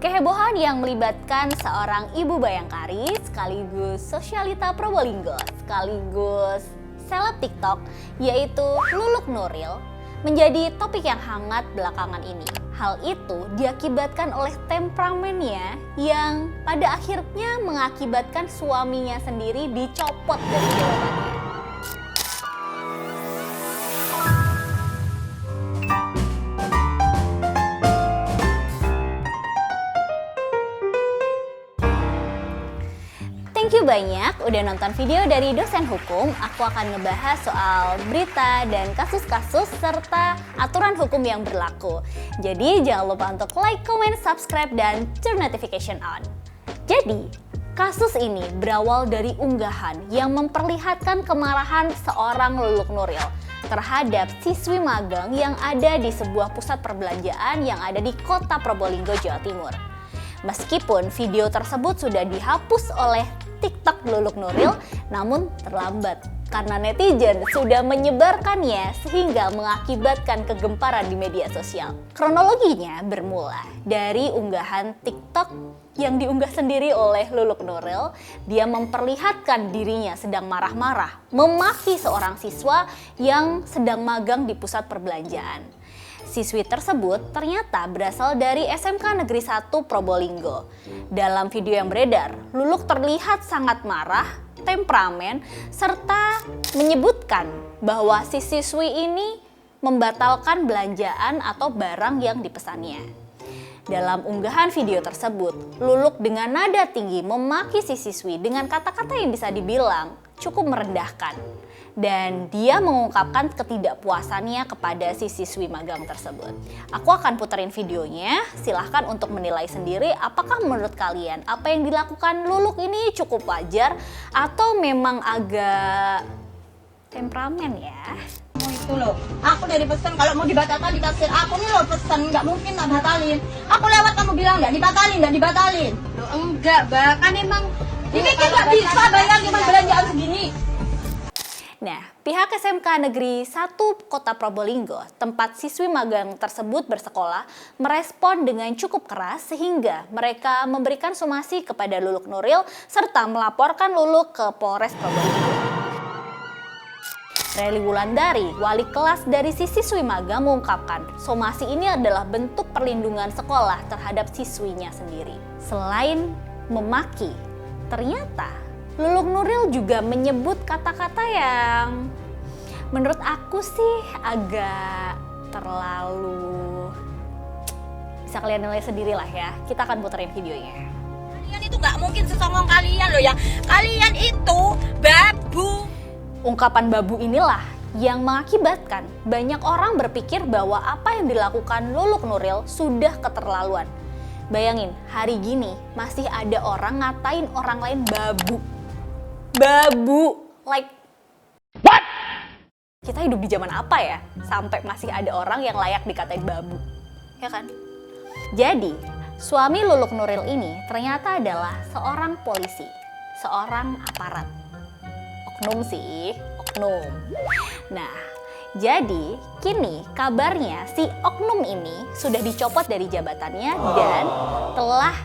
Kehebohan yang melibatkan seorang ibu Bayangkari sekaligus sosialita Probolinggo sekaligus seleb TikTok yaitu Luluk Nuril menjadi topik yang hangat belakangan ini. Hal itu diakibatkan oleh temperamennya yang pada akhirnya mengakibatkan suaminya sendiri dicopot dari jabatannya. Thank you banyak udah nonton video dari Dosen Hukum. Aku akan ngebahas soal berita dan kasus-kasus serta aturan hukum yang berlaku. Jadi jangan lupa untuk like, comment, subscribe, dan turn notification on. Jadi, kasus ini berawal dari unggahan yang memperlihatkan kemarahan seorang Luluk Nuril terhadap siswi magang yang ada di sebuah pusat perbelanjaan yang ada di kota Probolinggo, Jawa Timur. Meskipun video tersebut sudah dihapus oleh TikTok Luluk Nuril, namun terlambat karena netizen sudah menyebarkannya sehingga mengakibatkan kegemparan di media sosial. Kronologinya bermula dari unggahan TikTok yang diunggah sendiri oleh Luluk Nuril. Dia memperlihatkan dirinya sedang marah-marah memaki seorang siswa yang sedang magang di pusat perbelanjaan. Siswi tersebut ternyata berasal dari SMK Negeri 1 Probolinggo. Dalam video yang beredar, Luluk terlihat sangat marah, temperamen, serta menyebutkan bahwa si siswi ini membatalkan belanjaan atau barang yang dipesannya. Dalam unggahan video tersebut, Luluk dengan nada tinggi memaki si siswi dengan kata-kata yang bisa dibilang cukup merendahkan. Dan dia mengungkapkan ketidakpuasannya kepada si siswi magang tersebut. Aku akan puterin videonya, silahkan untuk menilai sendiri apakah menurut kalian apa yang dilakukan Luluk ini cukup wajar atau memang agak temperamen ya. Itu loh, aku udah dipesan kalau mau dibatalkan di kasir aku nih loh pesan, nggak mungkin tak batalin. Aku lewat kamu bilang nggak dibatalin. Loh enggak, Mbak, kan emang Ini kan nggak bisa bayar cuma belanjaan segini. Nah, pihak SMK Negeri 1 Kota Probolinggo, tempat siswi magang tersebut bersekolah, merespon dengan cukup keras sehingga mereka memberikan somasi kepada Luluk Nuril serta melaporkan Luluk ke Polres Probolinggo. Reli Wulandari, wali kelas dari si siswi magang mengungkapkan, somasi ini adalah bentuk perlindungan sekolah terhadap siswinya sendiri. Selain memaki, ternyata Luluk Nuril juga menyebut kata-kata yang menurut aku sih agak terlalu, bisa kalian nilai sendiri lah ya. Kita akan puterin videonya. Kalian itu nggak mungkin sesongong kalian loh ya. Kalian itu babu. Ungkapan babu inilah yang mengakibatkan banyak orang berpikir bahwa apa yang dilakukan Luluk Nuril sudah keterlaluan. Bayangin, hari gini masih ada orang ngatain orang lain babu. Babu, like what? Kita hidup di zaman apa ya? Sampai masih ada orang yang layak dikatain babu, ya kan? Jadi, suami Luluk Nuril ini ternyata adalah seorang polisi, seorang aparat. Oknum sih, oknum. Nah, jadi kini kabarnya si oknum ini sudah dicopot dari jabatannya dan telah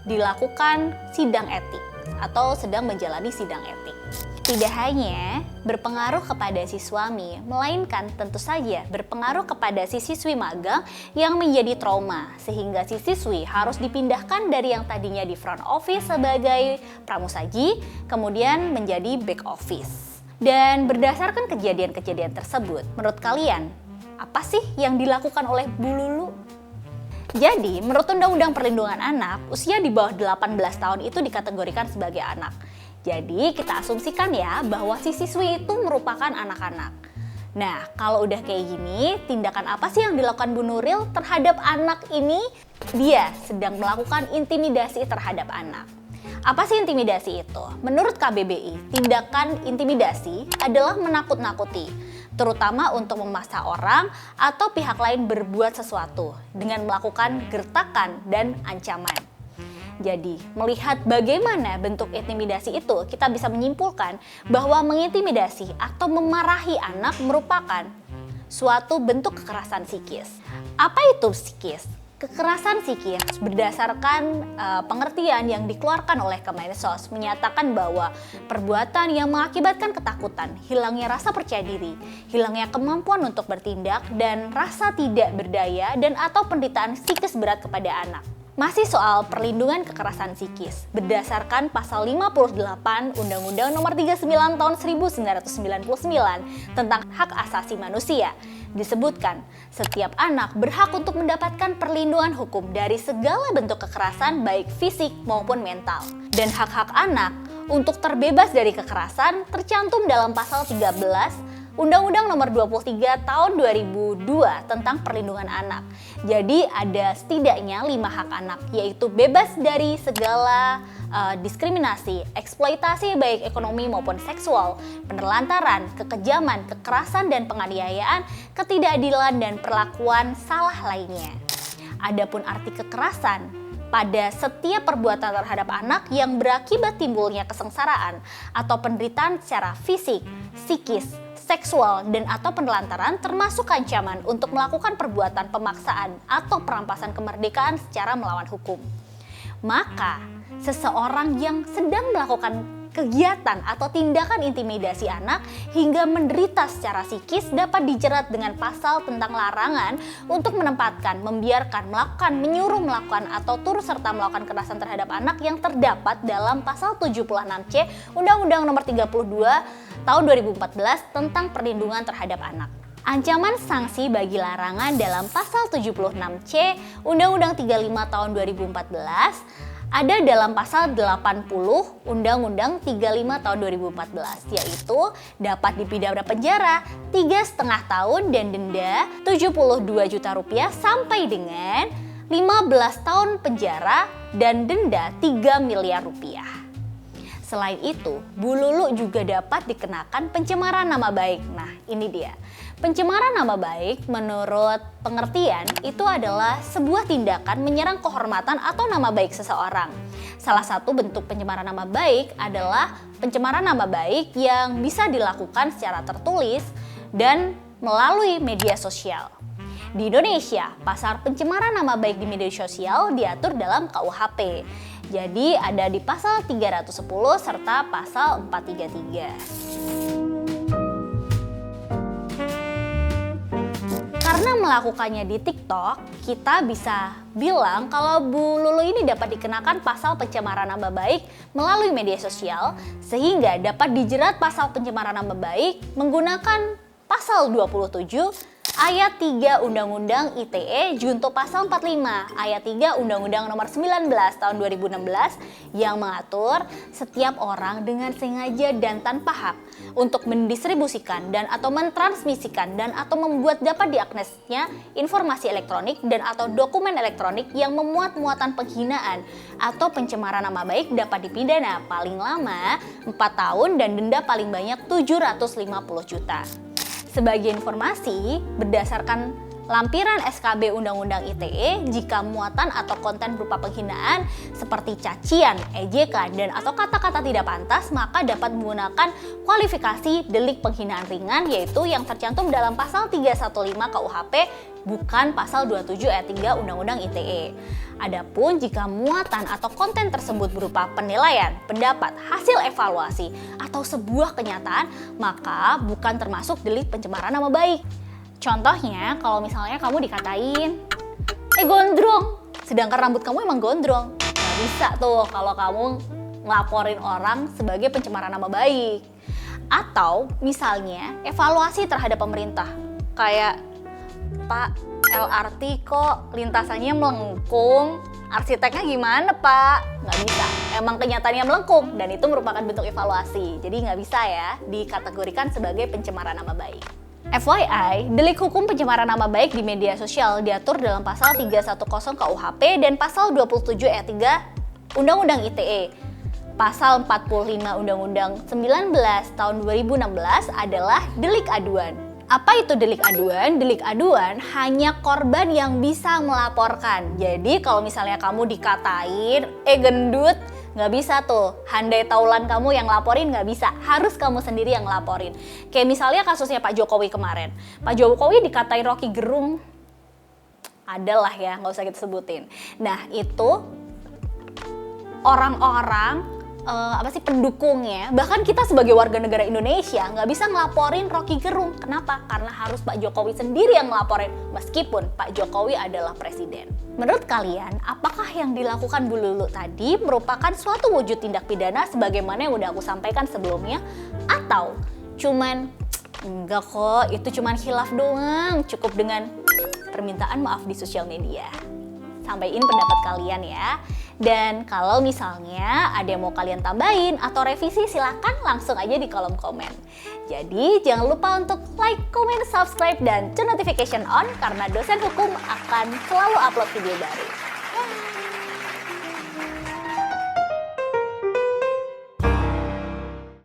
dilakukan sidang etik atau sedang menjalani sidang etik. Tidak hanya berpengaruh kepada si suami, melainkan tentu saja berpengaruh kepada si siswi magang yang menjadi trauma, sehingga si siswi harus dipindahkan dari yang tadinya di front office sebagai pramusaji, kemudian menjadi back office. Dan berdasarkan kejadian-kejadian tersebut, menurut kalian, apa sih yang dilakukan oleh Bu Lulu? Jadi, menurut Undang-Undang Perlindungan Anak, usia di bawah 18 tahun itu dikategorikan sebagai anak. Jadi, kita asumsikan ya bahwa si siswi itu merupakan anak-anak. Nah, kalau udah kayak gini, tindakan apa sih yang dilakukan Bu Nuril terhadap anak ini? Dia sedang melakukan intimidasi terhadap anak. Apa sih intimidasi itu? Menurut KBBI, tindakan intimidasi adalah menakut-nakuti, terutama untuk memaksa orang atau pihak lain berbuat sesuatu dengan melakukan gertakan dan ancaman. Jadi, melihat bagaimana bentuk intimidasi itu, kita bisa menyimpulkan bahwa mengintimidasi atau memarahi anak merupakan suatu bentuk kekerasan psikis. Apa itu psikis? Kekerasan psikis berdasarkan pengertian yang dikeluarkan oleh Kemensos menyatakan bahwa perbuatan yang mengakibatkan ketakutan, hilangnya rasa percaya diri, hilangnya kemampuan untuk bertindak, dan rasa tidak berdaya dan atau penderitaan psikis berat kepada anak. Masih soal perlindungan kekerasan psikis, berdasarkan pasal 58 Undang-Undang Nomor 39 Tahun 1999 tentang hak asasi manusia, disebutkan setiap anak berhak untuk mendapatkan perlindungan hukum dari segala bentuk kekerasan baik fisik maupun mental. Dan hak-hak anak untuk terbebas dari kekerasan tercantum dalam pasal 13 Undang-Undang Nomor 23 Tahun 2002 tentang perlindungan anak. Jadi ada setidaknya 5 hak anak, yaitu bebas dari segala diskriminasi, eksploitasi baik ekonomi maupun seksual, penelantaran, kekejaman, kekerasan dan penganiayaan, ketidakadilan dan perlakuan salah lainnya. Adapun arti kekerasan pada setiap perbuatan terhadap anak yang berakibat timbulnya kesengsaraan atau penderitaan secara fisik, psikis, seksual, dan atau penelantaran termasuk ancaman untuk melakukan perbuatan pemaksaan atau perampasan kemerdekaan secara melawan hukum. Maka, seseorang yang sedang melakukan kegiatan atau tindakan intimidasi anak hingga menderita secara psikis dapat dijerat dengan pasal tentang larangan untuk menempatkan, membiarkan, melakukan, menyuruh melakukan atau turut serta melakukan kekerasan terhadap anak yang terdapat dalam pasal 76C Undang-Undang Nomor 32 Tahun 2014 tentang perlindungan terhadap anak. Ancaman sanksi bagi larangan dalam pasal 76C Undang-Undang 35 Tahun 2014 ada dalam pasal 80 Undang-Undang 35 Tahun 2014, yaitu dapat dipidana penjara 3,5 tahun dan denda 72 juta rupiah sampai dengan 15 tahun penjara dan denda 3 miliar rupiah. Selain itu, Bu Lulu juga dapat dikenakan pencemaran nama baik. Nah, ini dia. Pencemaran nama baik menurut pengertian itu adalah sebuah tindakan menyerang kehormatan atau nama baik seseorang. Salah satu bentuk pencemaran nama baik adalah pencemaran nama baik yang bisa dilakukan secara tertulis dan melalui media sosial. Di Indonesia, pasal pencemaran nama baik di media sosial diatur dalam KUHP. Jadi ada di pasal 310 serta pasal 433. Karena melakukannya di TikTok, kita bisa bilang kalau Bu Lulu ini dapat dikenakan pasal pencemaran nama baik melalui media sosial, sehingga dapat dijerat pasal pencemaran nama baik menggunakan pasal 27 Ayat 3 Undang-Undang ITE junto pasal 45 Ayat 3 Undang-Undang Nomor 19 Tahun 2016 yang mengatur setiap orang dengan sengaja dan tanpa hak untuk mendistribusikan dan atau mentransmisikan dan atau membuat dapat diaksesnya informasi elektronik dan atau dokumen elektronik yang memuat muatan penghinaan atau pencemaran nama baik dapat dipidana paling lama 4 tahun dan denda paling banyak 750 juta. Sebagai informasi, berdasarkan lampiran SKB Undang-Undang ITE, jika muatan atau konten berupa penghinaan seperti cacian, ejekan, dan atau kata-kata tidak pantas, maka dapat menggunakan kualifikasi delik penghinaan ringan, yaitu yang tercantum dalam pasal 315 KUHP, bukan pasal 27 ayat 3 Undang-Undang ITE. Adapun jika muatan atau konten tersebut berupa penilaian, pendapat, hasil evaluasi, atau sebuah kenyataan, maka bukan termasuk delik pencemaran nama baik. Contohnya, kalau misalnya kamu dikatain, gondrong, sedangkan rambut kamu emang gondrong. Nggak bisa tuh kalau kamu ngelaporin orang sebagai pencemaran nama baik. Atau misalnya, evaluasi terhadap pemerintah. Kayak, Pak, LRT kok lintasannya melengkung, arsiteknya gimana Pak? Nggak bisa, emang kenyataannya melengkung dan itu merupakan bentuk evaluasi. Jadi nggak bisa ya dikategorikan sebagai pencemaran nama baik. FYI, delik hukum pencemaran nama baik di media sosial diatur dalam pasal 310 KUHP dan pasal 27 ayat 3 Undang-Undang ITE. Pasal 45 Undang-Undang 19 tahun 2016 adalah delik aduan. Apa itu delik aduan? Delik aduan hanya korban yang bisa melaporkan. Jadi kalau misalnya kamu dikatain, gendut, nggak bisa tuh. Handai taulan kamu yang laporin nggak bisa. Harus kamu sendiri yang laporin. Kayak misalnya kasusnya Pak Jokowi kemarin. Pak Jokowi dikatain Rocky Gerung. adalah ya, nggak usah kita sebutin. Nah itu orang-orang pendukungnya, bahkan kita sebagai warga negara Indonesia nggak bisa ngelaporin Rocky Gerung. Kenapa? Karena harus Pak Jokowi sendiri yang ngelaporin, meskipun Pak Jokowi adalah presiden. Menurut kalian, apakah yang dilakukan Bu Lulu tadi merupakan suatu wujud tindak pidana sebagaimana yang udah aku sampaikan sebelumnya? Atau cuman, enggak kok, itu cuman khilaf doang, cukup dengan permintaan maaf di sosial media? Sampaikan pendapat kalian ya. Dan kalau misalnya ada yang mau kalian tambahin atau revisi, silahkan langsung aja di kolom komen. Jadi jangan lupa untuk like, comment, subscribe, dan turn notification on karena dosen hukum akan selalu upload video baru.